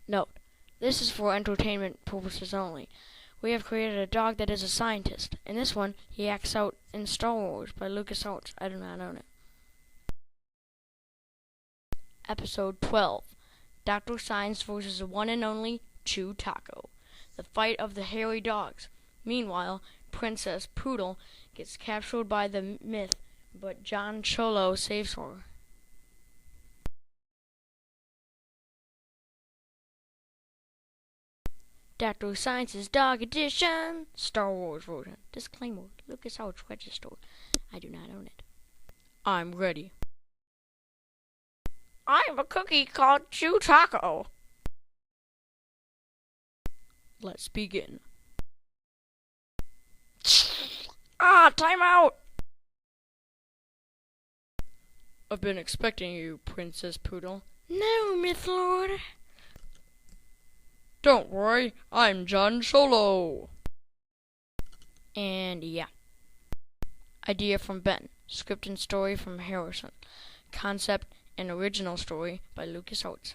Note: this is for entertainment purposes only. We have created a dog that is a scientist. In this one, he acts out in Star Wars by LucasArts. I do not own it. Episode 12. Dr. Science versus the one and only Chew Taco. The fight of the hairy dogs. Meanwhile, Princess Poodle gets captured by the myth, but John Cholo saves her. Dr. Science's Dog Edition, Star Wars version. Disclaimer: LucasArts registered. I do not own it. I'm ready. I'm a cookie called Chew Taco. Let's begin. Time out! I've been expecting you, Princess Poodle. No, Miss Lord. Don't worry, I'm John Cholo. And yeah. Idea from Ben. Script and story from Harrison. Concept and original story by LucasArts.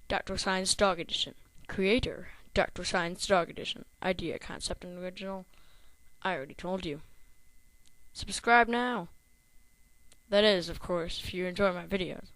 Dr. Science Dog Edition. Creator, Dr. Science Dog Edition. Idea, concept, and original. I already told you. Subscribe now. That is, of course, if you enjoy my videos.